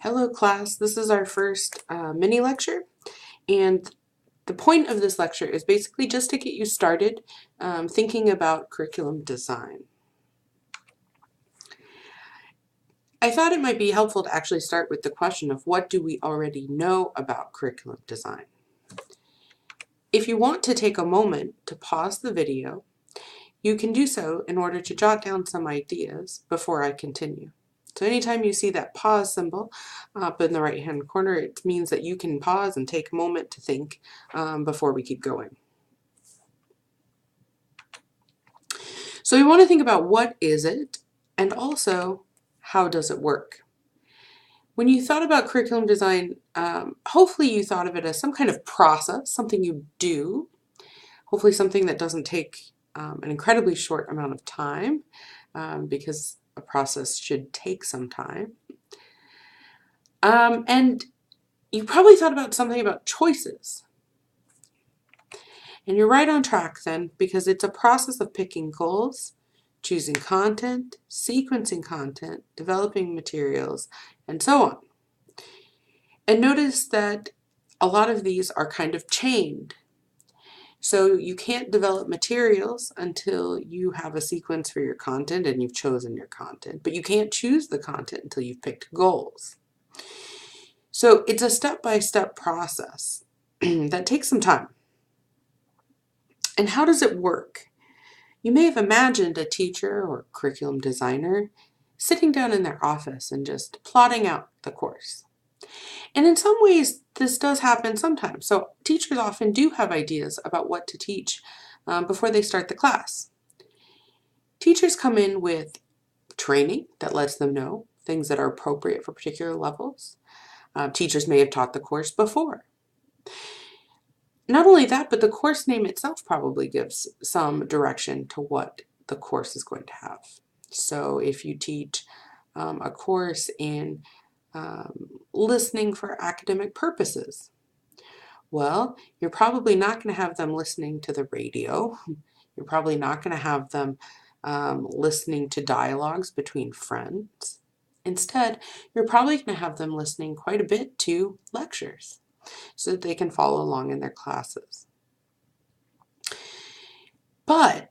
Hello class, this is our first mini lecture, and the point of this lecture is basically just to get you started thinking about curriculum design. I thought it might be helpful to actually start with the question of what do we already know about curriculum design. If you want to take a moment to pause the video, you can do so in order to jot down some ideas before I continue. So anytime you see that pause symbol up in the right hand corner, it means that you can pause and take a moment to think before we keep going. So we want to think about what is it and also how does it work. When you thought about curriculum design, hopefully you thought of it as some kind of process, something you do, hopefully something that doesn't take an incredibly short amount of time because a process should take some time. And you probably thought about something about choices. And you're right on track then, because it's a process of picking goals, choosing content, sequencing content, developing materials, and so on. And notice that a lot of these are kind of chained. So you can't develop materials until you have a sequence for your content and you've chosen your content, but you can't choose the content until you've picked goals. So it's a step-by-step process that takes some time. And how does it work? You may have imagined a teacher or curriculum designer sitting down in their office and just plotting out the course. And in some ways, this does happen sometimes. So teachers often do have ideas about what to teach before they start the class. Teachers come in with training that lets them know things that are appropriate for particular levels. Teachers may have taught the course before. Not only that, but the course name itself probably gives some direction to what the course is going to have. So if you teach a course in listening for academic purposes, well, you're probably not going to have them listening to the radio. You're probably not going to have them listening to dialogues between friends. Instead, you're probably going to have them listening quite a bit to lectures so that they can follow along in their classes. But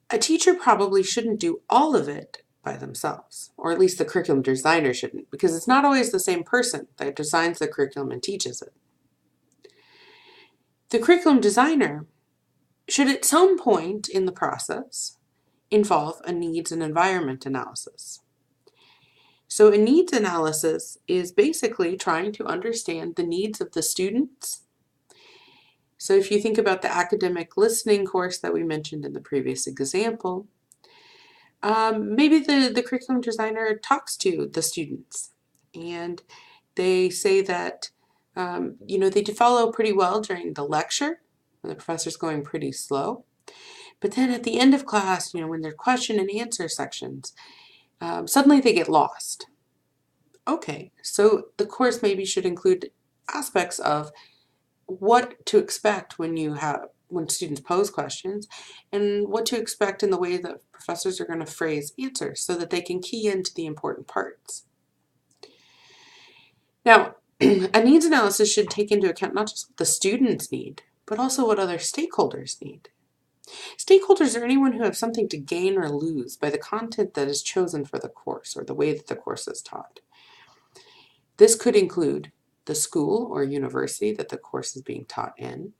a teacher probably shouldn't do all of it by themselves, or at least the curriculum designer shouldn't, because it's not always the same person that designs the curriculum and teaches it. The curriculum designer should at some point in the process involve a needs and environment analysis. So a needs analysis is basically trying to understand the needs of the students. So if you think about the academic listening course that we mentioned in the previous example, maybe the curriculum designer talks to the students and they say that they follow pretty well during the lecture when the professor's going pretty slow. But then at the end of class, when they're question and answer sections, suddenly they get lost. Okay, so the course maybe should include aspects of what to expect when students pose questions and what to expect in the way that professors are going to phrase answers so that they can key into the important parts. Now, a needs analysis should take into account not just what the students need, but also what other stakeholders need. Stakeholders are anyone who have something to gain or lose by the content that is chosen for the course or the way that the course is taught. This could include the school or university that the course is being taught in.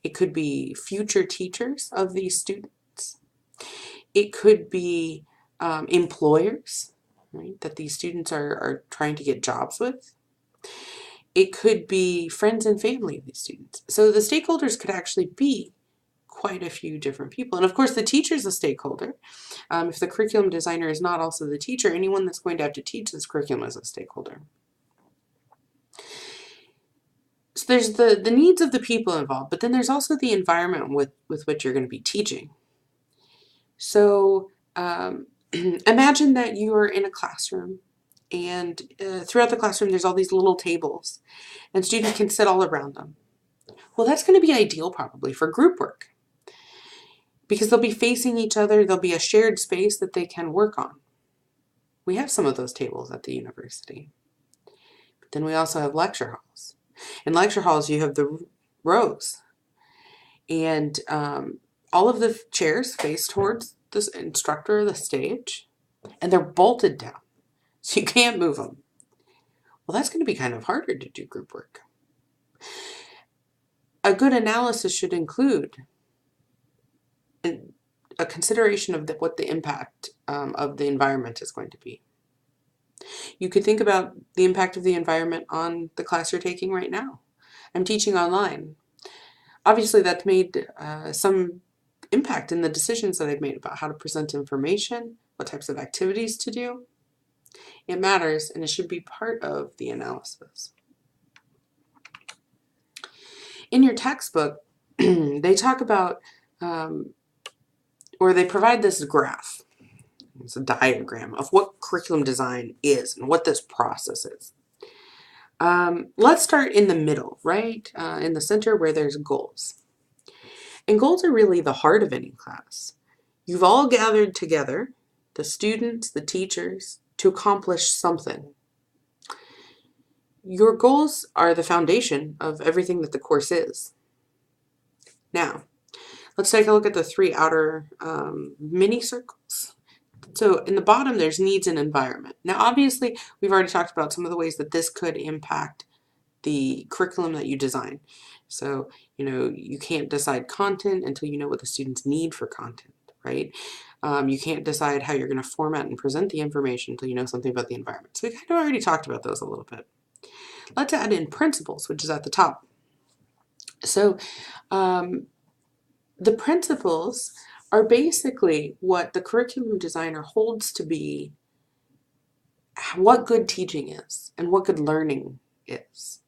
It could be future teachers of these students. It could be employers, right, that these students are trying to get jobs with. It could be friends and family of these students. So the stakeholders could actually be quite a few different people. And of course, the teacher is a stakeholder. If the curriculum designer is not also the teacher, anyone that's going to have to teach this curriculum is a stakeholder. So there's the needs of the people involved, but then there's also the environment with which you're going to be teaching. So imagine that you are in a classroom and throughout the classroom there's all these little tables and students can sit all around them. Well, that's going to be ideal probably for group work because they'll be facing each other, there'll be a shared space that they can work on. We have some of those tables at the university. Then we also have lecture halls. In lecture halls, you have the rows, and all of the chairs face towards the instructor or the stage, and they're bolted down, so you can't move them. Well, that's going to be kind of harder to do group work. A good analysis should include a consideration of what the impact of the environment is going to be. You could think about the impact of the environment on the class you're taking right now. I'm teaching online. Obviously, that's made some impact in the decisions that I've made about how to present information, what types of activities to do. It matters, and it should be part of the analysis. In your textbook, they talk about, or they provide this graph. It's a diagram of what curriculum design is and what this process is. Let's start in the middle, right? In the center where there's goals. And goals are really the heart of any class. You've all gathered together, the students, the teachers, to accomplish something. Your goals are the foundation of everything that the course is. Now, let's take a look at the three outer mini circles. So in the bottom, there's needs and environment. Now, obviously, we've already talked about some of the ways that this could impact the curriculum that you design. So, you can't decide content until you know what the students need for content, right? You can't decide how you're going to format and present the information until you know something about the environment. So we kind of already talked about those a little bit. Let's add in principles, which is at the top. So the principles are basically what the curriculum designer holds to be what good teaching is and what good learning is.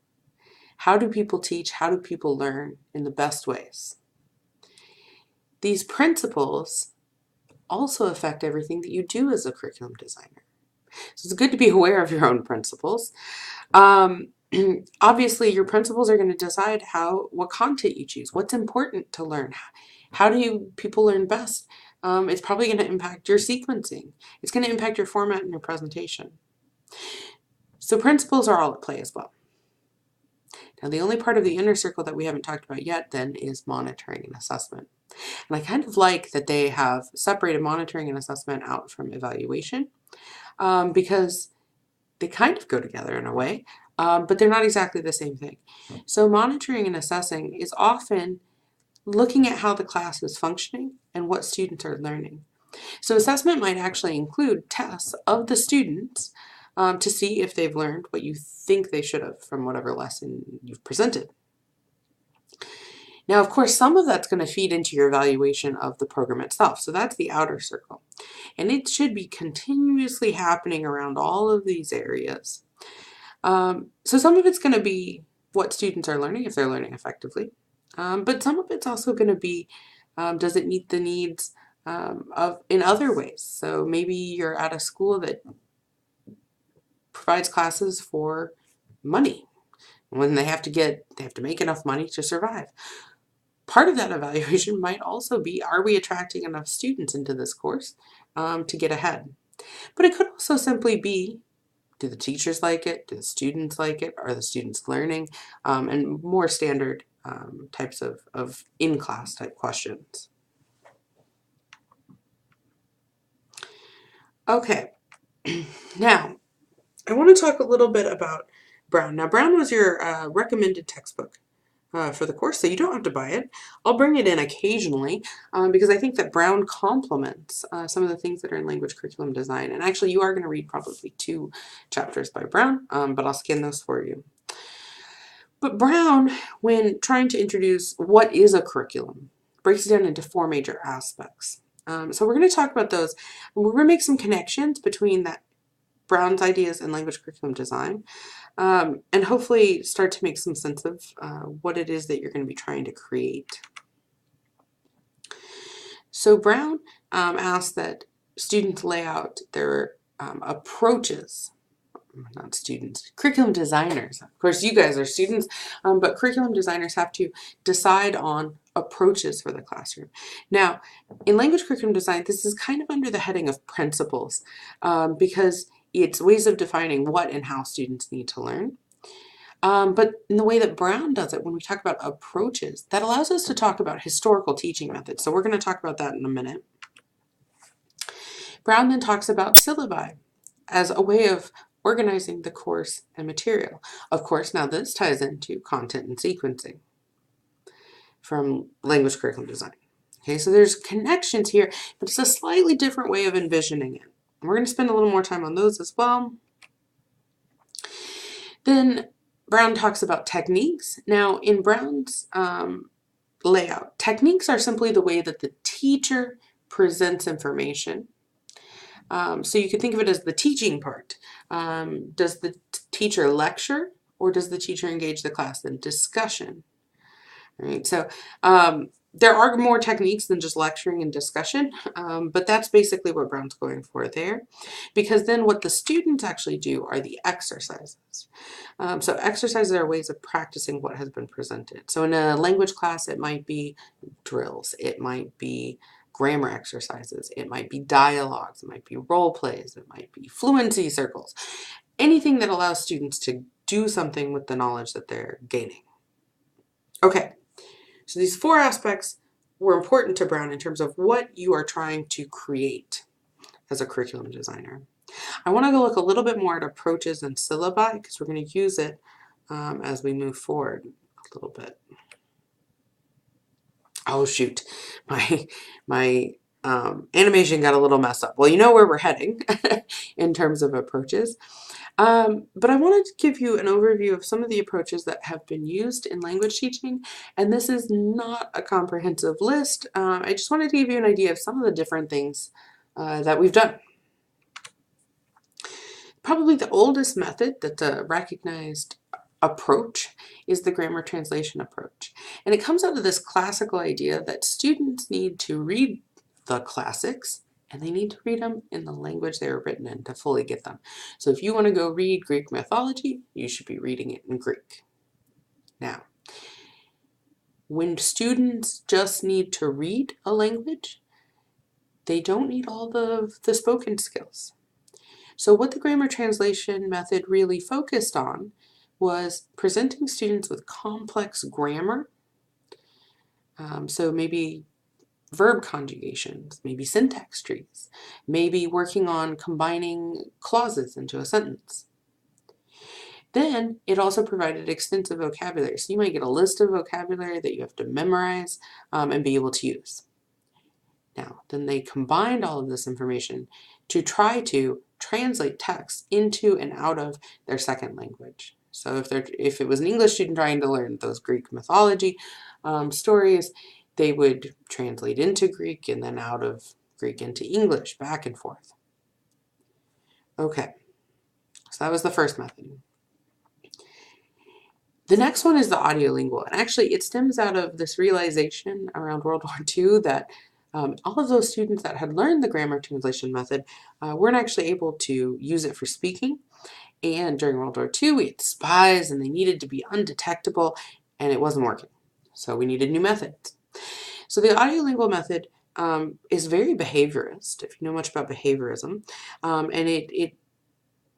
How do people teach? How do people learn in the best ways? These principles also affect everything that you do as a curriculum designer. So it's good to be aware of your own principles. Obviously, your principles are going to decide what content you choose, what's important to learn, how do people learn best. It's probably going to impact your sequencing. It's going to impact your format and your presentation. So principles are all at play as well. Now, the only part of the inner circle that we haven't talked about yet then is monitoring and assessment. And I kind of like that they have separated monitoring and assessment out from evaluation because they kind of go together in a way, but they're not exactly the same thing. So monitoring and assessing is often looking at how the class is functioning and what students are learning. So assessment might actually include tests of the students to see if they've learned what you think they should have from whatever lesson you've presented. Now, of course, some of that's going to feed into your evaluation of the program itself. So that's the outer circle. And it should be continuously happening around all of these areas. So some of it's going to be what students are learning, if they're learning effectively. But some of it's also going to be, does it meet the needs in other ways? So maybe you're at a school that provides classes for money when they have to make enough money to survive. Part of that evaluation might also be, are we attracting enough students into this course to get ahead? But it could also simply be, do the teachers like it? Do the students like it? Are the students learning? And more standard types of in-class type questions. Okay, now I want to talk a little bit about Brown. Now, Brown was your recommended textbook for the course, so you don't have to buy it. I'll bring it in occasionally because I think that Brown complements some of the things that are in language curriculum design. And actually, you are going to read probably 2 chapters by Brown, but I'll scan those for you. But Brown, when trying to introduce what is a curriculum, breaks it down into 4 major aspects. So we're going to talk about those, and we're going to make some connections between Brown's ideas and language curriculum design, and hopefully start to make some sense of what it is that you're going to be trying to create. So Brown asked that students lay out their approaches, not students, curriculum designers. Of course, you guys are students, but curriculum designers have to decide on approaches for the classroom. Now, in language curriculum design, this is kind of under the heading of principles because it's ways of defining what and how students need to learn. But in the way that Brown does it, when we talk about approaches, that allows us to talk about historical teaching methods. So we're going to talk about that in a minute. Brown then talks about syllabi as a way of organizing the course and material. Of course, now this ties into content and sequencing from language curriculum design. Okay, so there's connections here, but it's a slightly different way of envisioning it. And we're going to spend a little more time on those as well. Then Brown talks about techniques. Now, in Brown's layout, techniques are simply the way that the teacher presents information. So you could think of it as the teaching part. Does the teacher lecture, or does the teacher engage the class in discussion? All right, so there are more techniques than just lecturing and discussion, but that's basically what Brown's going for there, because then what the students actually do are the exercises. So exercises are ways of practicing what has been presented. So in a language class, it might be drills, it might be grammar exercises, it might be dialogues, it might be role plays, it might be fluency circles, anything that allows students to do something with the knowledge that they're gaining. Okay. So these four aspects were important to Brown in terms of what you are trying to create as a curriculum designer. I want to go look a little bit more at approaches and syllabi because we're going to use it as we move forward a little bit. Oh shoot, my animation got a little messed up. Well, you know where we're heading in terms of approaches. But I wanted to give you an overview of some of the approaches that have been used in language teaching, and this is not a comprehensive list. I just wanted to give you an idea of some of the different things that we've done. Probably the oldest method that's a recognized approach is the grammar translation approach. And it comes out of this classical idea that students need to read the classics and they need to read them in the language they were written in to fully get them. So if you want to go read Greek mythology, you should be reading it in Greek. Now, when students just need to read a language, they don't need all the spoken skills. So what the grammar translation method really focused on was presenting students with complex grammar. So maybe verb conjugations, maybe syntax trees, maybe working on combining clauses into a sentence. Then it also provided extensive vocabulary. So you might get a list of vocabulary that you have to memorize and be able to use. Now, then they combined all of this information to try to translate text into and out of their second language. So if it was an English student trying to learn those Greek mythology stories, they would translate into Greek and then out of Greek into English, back and forth. Okay, so that was the first method. The next one is the audiolingual, and actually it stems out of this realization around World War II that all of those students that had learned the grammar translation method weren't actually able to use it for speaking. And during World War II, we had spies and they needed to be undetectable and it wasn't working. So we needed new methods. So the audiolingual method is very behaviorist, if you know much about behaviorism, and it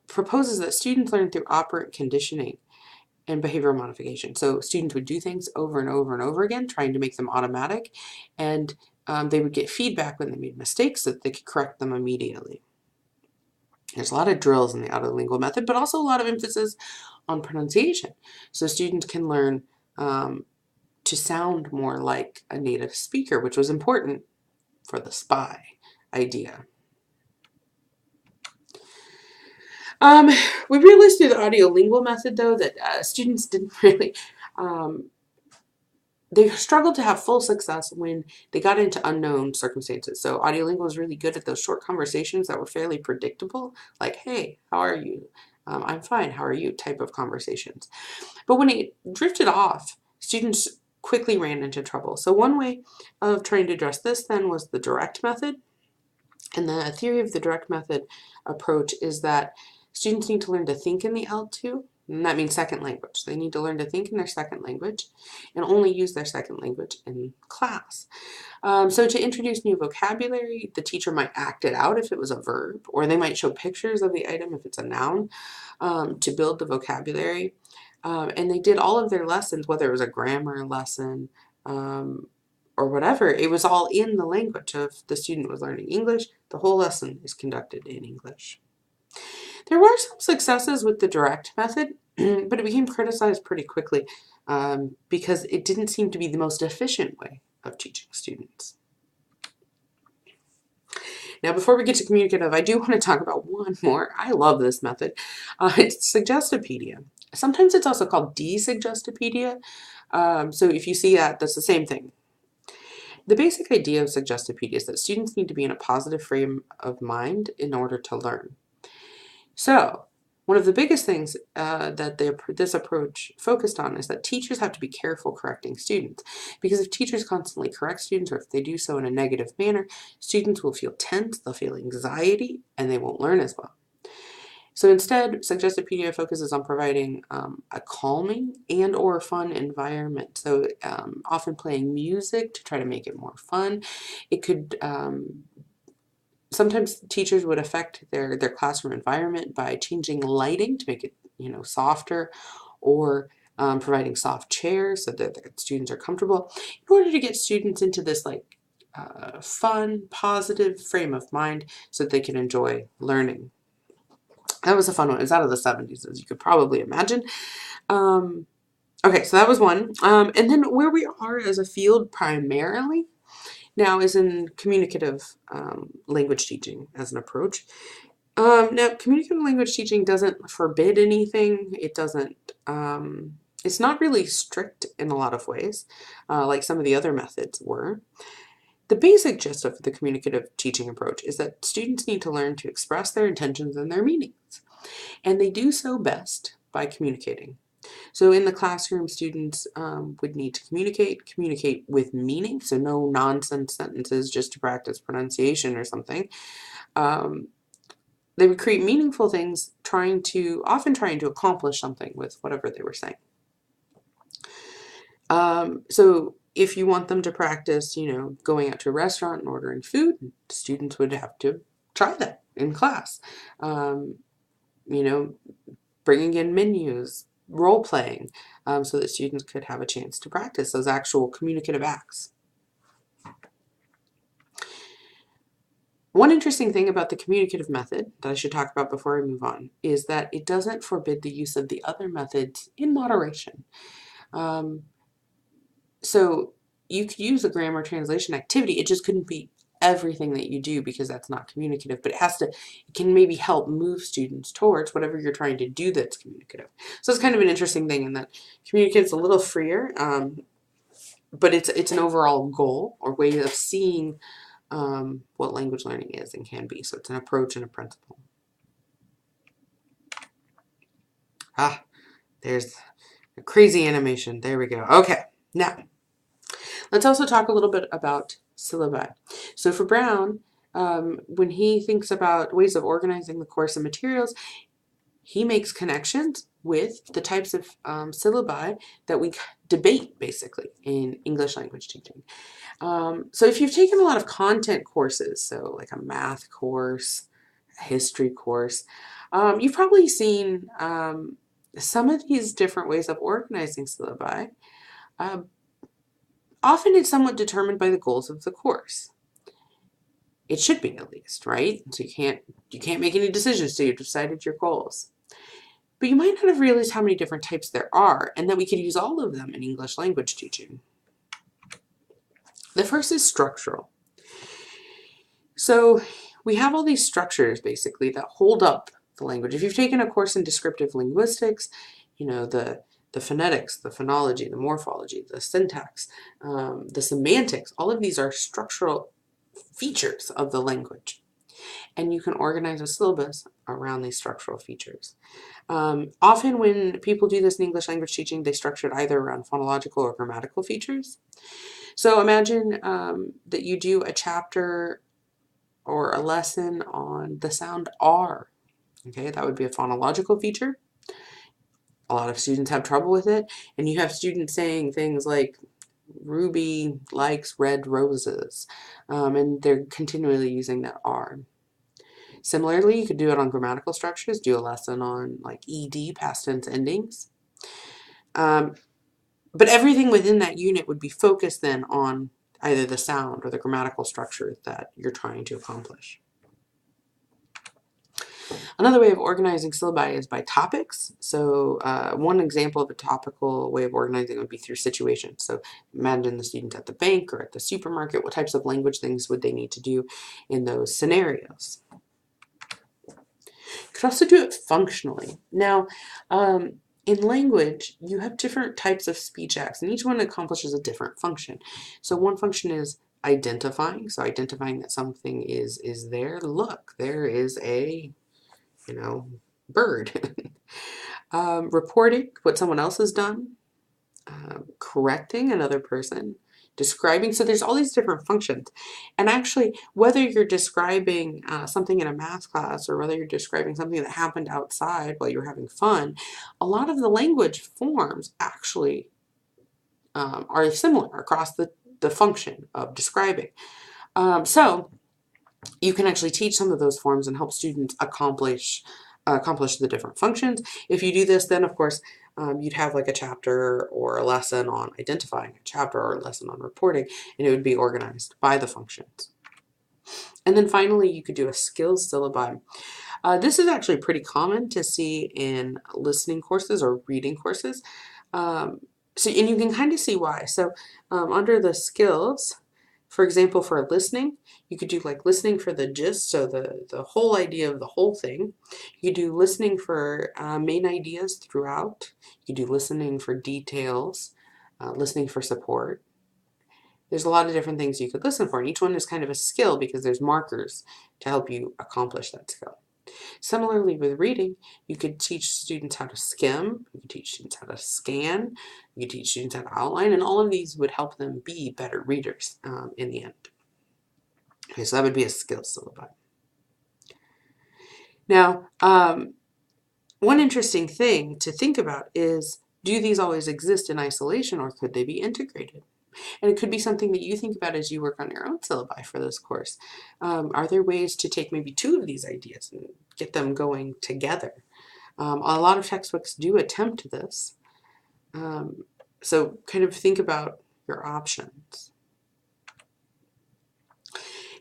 proposes that students learn through operant conditioning and behavioral modification. So students would do things over and over and over again, trying to make them automatic, and they would get feedback when they made mistakes so that they could correct them immediately. There's a lot of drills in the audiolingual method, but also a lot of emphasis on pronunciation. So students can learn to sound more like a native speaker, which was important for the spy idea. We realized through the audiolingual method, though, that students didn't really, they struggled to have full success when they got into unknown circumstances. So audiolingual was really good at those short conversations that were fairly predictable, like, hey, how are you? I'm fine, how are you? Type of conversations. But when it drifted off, students quickly ran into trouble. So one way of trying to address this then was the direct method. And the theory of the direct method approach is that students need to learn to think in the L2, and that means second language. They need to learn to think in their second language and only use their second language in class. So to introduce new vocabulary, the teacher might act it out if it was a verb, or they might show pictures of the item if it's a noun to build the vocabulary. And they did all of their lessons, whether it was a grammar lesson or whatever, it was all in the language of the student was learning English. The whole lesson is conducted in English. There were some successes with the direct method, but it became criticized pretty quickly because it didn't seem to be the most efficient way of teaching students. Now, before we get to communicative, I do want to talk about one more. I love this method. It's Suggestopedia. Sometimes it's also called Desuggestopedia. So if you see that, that's the same thing. The basic idea of Suggestopedia is that students need to be in a positive frame of mind in order to learn. So one of the biggest things that this approach focused on is that teachers have to be careful correcting students, because if teachers constantly correct students, or if they do so in a negative manner, students will feel tense, they'll feel anxiety, and they won't learn as well. So instead, Suggestopedia focuses on providing a calming and or fun environment. So often playing music to try to make it more fun. It could sometimes teachers would affect their classroom environment by changing lighting to make it, softer, or providing soft chairs so that the students are comfortable, in order to get students into this fun, positive frame of mind so that they can enjoy learning. That was a fun one. It was out of the 70s, as you could probably imagine. Okay, so that was one. And then where we are as a field primarily now is in communicative language teaching as an approach. Now, communicative language teaching doesn't forbid anything. It doesn't, it's not really strict in a lot of ways, like some of the other methods were. The basic gist of the communicative teaching approach is that students need to learn to express their intentions and their meanings, and they do so best by communicating. So in the classroom, students would need to communicate with meaning, so no nonsense sentences just to practice pronunciation or something. They would create meaningful things, often trying to accomplish something with whatever they were saying. So if you want them to practice, going out to a restaurant and ordering food, students would have to try that in class. Bringing in menus, role playing, so that students could have a chance to practice those actual communicative acts. One interesting thing about the communicative method that I should talk about before I move on is that it doesn't forbid the use of the other methods in moderation. So you could use a grammar translation activity, it just couldn't be everything that you do, because that's not communicative, but it can maybe help move students towards whatever you're trying to do that's communicative. So it's kind of an interesting thing in that communicate's a little freer, but it's an overall goal or way of seeing what language learning is and can be. So it's an approach and a principle. There's a crazy animation. There we go. Okay, now let's also talk a little bit about syllabi. So for Brown, when he thinks about ways of organizing the course and materials, he makes connections with the types of syllabi that we debate basically in English language teaching. So if you've taken a lot of content courses, so like a math course, a history course, you've probably seen some of these different ways of organizing syllabi. Often it's somewhat determined by the goals of the course. It should be, at least, right? So you can't make any decisions till you've decided your goals. But you might not have realized how many different types there are, and that we could use all of them in English language teaching. The first is structural. So we have all these structures basically that hold up the language. If you've taken a course in descriptive linguistics, the phonetics, the phonology, the morphology, the syntax, the semantics, all of these are structural features of the language. And you can organize a syllabus around these structural features. Often when people do this in English language teaching, they structure it either around phonological or grammatical features. So imagine that you do a chapter or a lesson on the sound R. Okay, that would be a phonological feature. A lot of students have trouble with it, and you have students saying things like Ruby likes red roses, and they're continually using that R. Similarly, you could do it on grammatical structures, do a lesson on like ED, past tense endings. But everything within that unit would be focused then on either the sound or the grammatical structure that you're trying to accomplish. Another way of organizing syllabi is by topics. So one example of a topical way of organizing would be through situations. So imagine the student at the bank or at the supermarket. What types of language things would they need to do in those scenarios? You could also do it functionally. Now, in language, you have different types of speech acts, and each one accomplishes a different function. So one function is identifying. So identifying that something is there. Look, there is a, bird. Reporting what someone else has done. Correcting another person. Describing. So there's all these different functions. And actually, whether you're describing something in a math class or whether you're describing something that happened outside while you're having fun, a lot of the language forms actually are similar across the function of describing. So you can actually teach some of those forms and help students accomplish the different functions. If you do this, then of course you'd have like a chapter or a lesson on identifying, a chapter or a lesson on reporting, and it would be organized by the functions. And then finally, you could do a skills syllabi. This is actually pretty common to see in listening courses or reading courses. And you can kind of see why. So under the skills, for example, for listening, you could do like listening for the gist, so the whole idea of the whole thing. You could do listening for main ideas throughout. You could do listening for details, listening for support. There's a lot of different things you could listen for, and each one is kind of a skill because there's markers to help you accomplish that skill. Similarly with reading, you could teach students how to skim, you could teach students how to scan, you could teach students how to outline, and all of these would help them be better readers in the end. Okay, so that would be a skill syllabi. Now, one interesting thing to think about is, do these always exist in isolation or could they be integrated? And it could be something that you think about as you work on your own syllabi for this course. Are there ways to take maybe two of these ideas and get them going together? A lot of textbooks do attempt this. So kind of think about your options.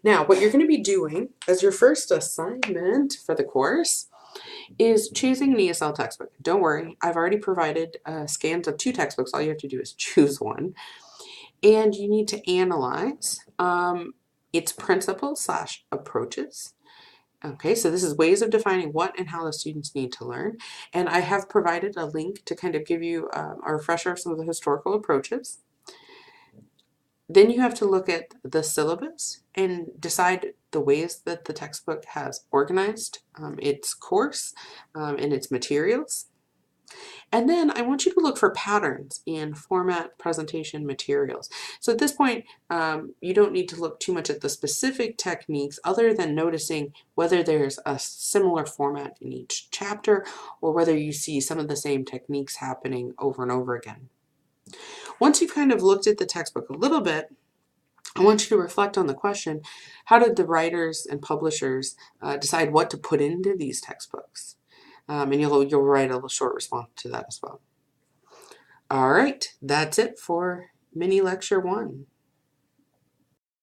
Now, what you're going to be doing as your first assignment for the course is choosing an ESL textbook. Don't worry, I've already provided scans of 2 textbooks. All you have to do is choose one. And you need to analyze its principles/approaches. Okay, so this is ways of defining what and how the students need to learn. And I have provided a link to kind of give you a refresher of some of the historical approaches. Then you have to look at the syllabus and decide the ways that the textbook has organized its course and its materials. And then I want you to look for patterns in format, presentation, materials. So at this point, you don't need to look too much at the specific techniques other than noticing whether there's a similar format in each chapter or whether you see some of the same techniques happening over and over again. Once you've kind of looked at the textbook a little bit, I want you to reflect on the question, how did the writers and publishers decide what to put into these textbooks? And you'll write a short response to that as well. All right, that's it for mini lecture 1.